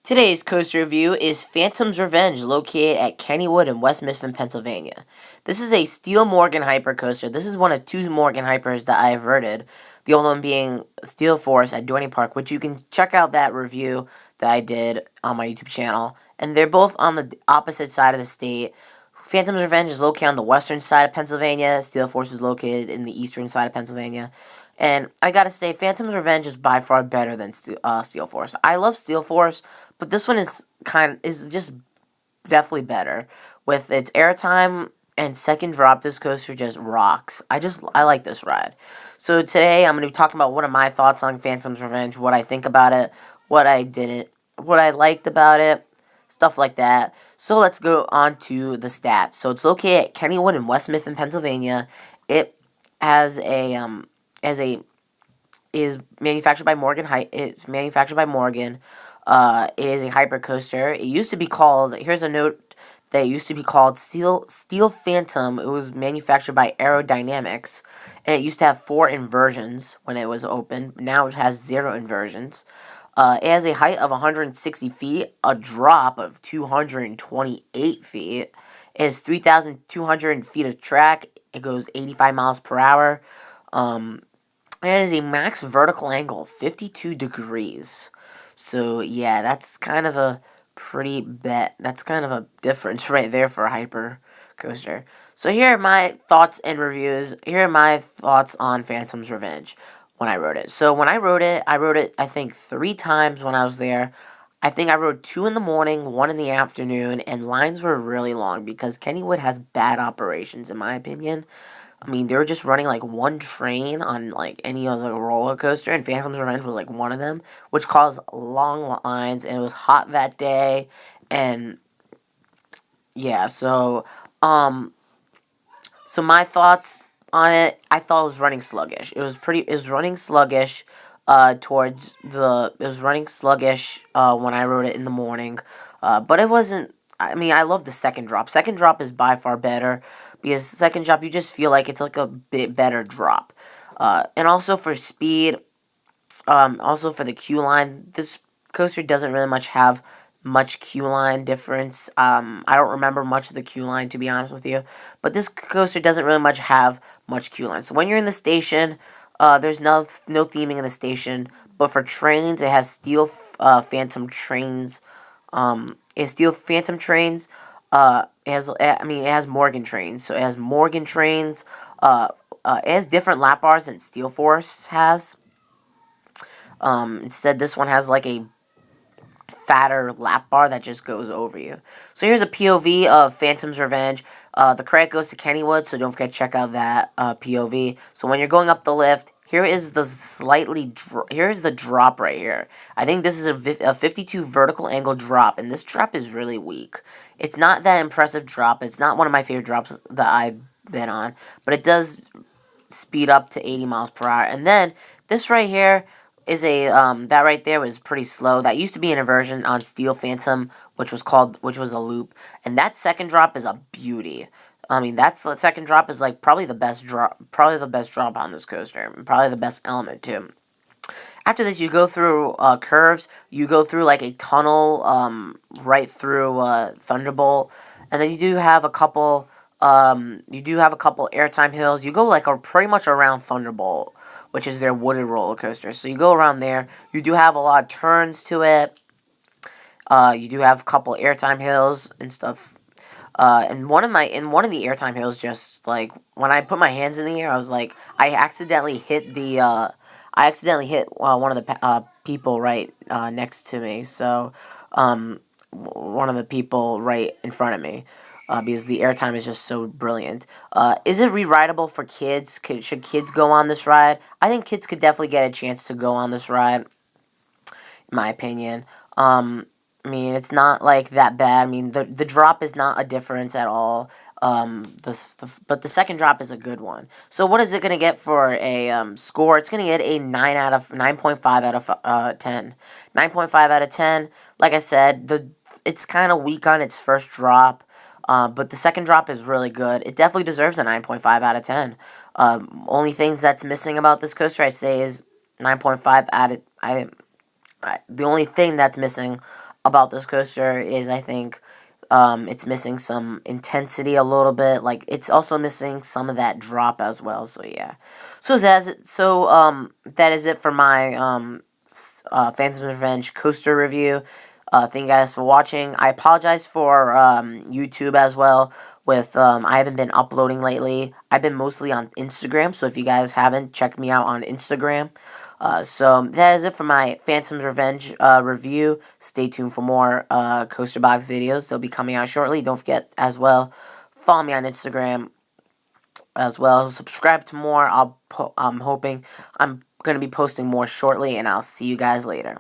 Today's coaster review is Phantom's Revenge, located at Kennywood in West Mifflin, Pennsylvania. This is a Steel Morgan hyper coaster. This is one of two Morgan hypers that I have rated. The other one being Steel Force at Dorney Park, which you can check out that review that I did on my YouTube channel. And they're both on the opposite side of the state. Phantom's Revenge is located on the western side of Pennsylvania. Steel Force is located in the eastern side of Pennsylvania. And I gotta say, Phantom's Revenge is by far better than Steel Force. I love Steel Force, but this one is just definitely better. With its airtime and second drop, this coaster just rocks. I like this ride. So today I'm gonna be talking about one of my thoughts on Phantom's Revenge, what I think about it, what I didn't, what I liked about it, stuff like that. So let's go on to the stats. So it's located at Kennywood in West Mifflin, Pennsylvania. It has a is manufactured by Morgan. It's manufactured by Morgan. It is a hyper coaster. It used to be called. Here's a note that it used to be called Steel Phantom. It was manufactured by Aerodynamics, and it used to have 4 inversions when it was open. Now it has 0 inversions. It has a height of 160 feet, a drop of 228 feet. It has 3,200 feet of track. It goes 85 miles per hour. It has a max vertical angle of 52 degrees. So, yeah, that's kind of a that's kind of a difference right there for a hyper coaster. So here are my thoughts and reviews. Here are my thoughts on Phantom's Revenge when I wrote it. So when I wrote it, I think 3 times when I was there. I think I rode 2 in the morning, 1 in the afternoon, and lines were really long because Kennywood has bad operations, in my opinion. I mean, they were just running like one train on like any other roller coaster, and Phantom's Revenge was like one of them, which caused long lines, and it was hot that day, and yeah, um, so my thoughts on it, I thought it was running sluggish. It was running sluggish, it was running sluggish, when I rode it in the morning, but it wasn't, I mean, I love the second drop. Second drop is by far better, because second drop, you just feel like it's like a bit better drop. And also for speed, also for the queue line, this coaster doesn't really much have much queue line difference. I don't remember much of the queue line, to be honest with you. But this coaster doesn't really much have much queue line. So when you're in the station, there's no theming in the station. But for trains, it has Steel Phantom trains. It has Steel Phantom trains. It has Morgan trains. So it has Morgan trains. It has different lap bars than Steel Force has. Instead, this one has like a fatter lap bar that just goes over you. So here's a POV of Phantom's Revenge. The credit goes to Kennywood, so don't forget to check out that POV. So when you're going up the lift, here's the drop right here. I think this is a 52 vertical angle drop, and this drop is really weak. It's not that impressive drop. It's not one of my favorite drops that I've been on, but it does speed up to 80 miles per hour. And then this right here is that right there was pretty slow. That used to be an inversion on Steel Phantom, which was a loop. And that second drop is a beauty. I mean, that second drop is like probably the best drop on this coaster, and probably the best element too. After this, you go through curves. You go through like a tunnel right through Thunderbolt, and then you do have a couple airtime hills. You go like pretty much around Thunderbolt, which is their wooded roller coaster. So you go around there. You do have a lot of turns to it. You do have a couple airtime hills and stuff. And one of the airtime hills, just like when I put my hands in the air, I was like, I accidentally hit one of the people right next to me. So, one of the people right in front of me. Because the airtime is just so brilliant. Is it re-rideable for kids? Should kids go on this ride? I think kids could definitely get a chance to go on this ride, in my opinion. I mean, it's not like that bad. I mean, the drop is not a difference at all. But the second drop is a good one. So what is it gonna get for a score? It's gonna get a 9.5 out of 10. 9.5 out of 10. Like I said, it's kind of weak on its first drop. But the second drop is really good. It definitely deserves a 9.5 out of 10. Only things that's missing about this coaster, I'd say, is 9.5 out of... the only thing that's missing about this coaster is I think it's missing some intensity a little bit. Like it's also missing some of that drop as well. So yeah. That is it for my Phantom's Revenge coaster review. Thank you guys for watching. I apologize for YouTube as well. With I haven't been uploading lately. I've been mostly on Instagram. So if you guys haven't, check me out on Instagram. So that is it for my Phantom's Revenge review. Stay tuned for more Coaster Box videos. They'll be coming out shortly. Don't forget as well, follow me on Instagram as well. Subscribe to more. I'm hoping I'm going to be posting more shortly, and I'll see you guys later.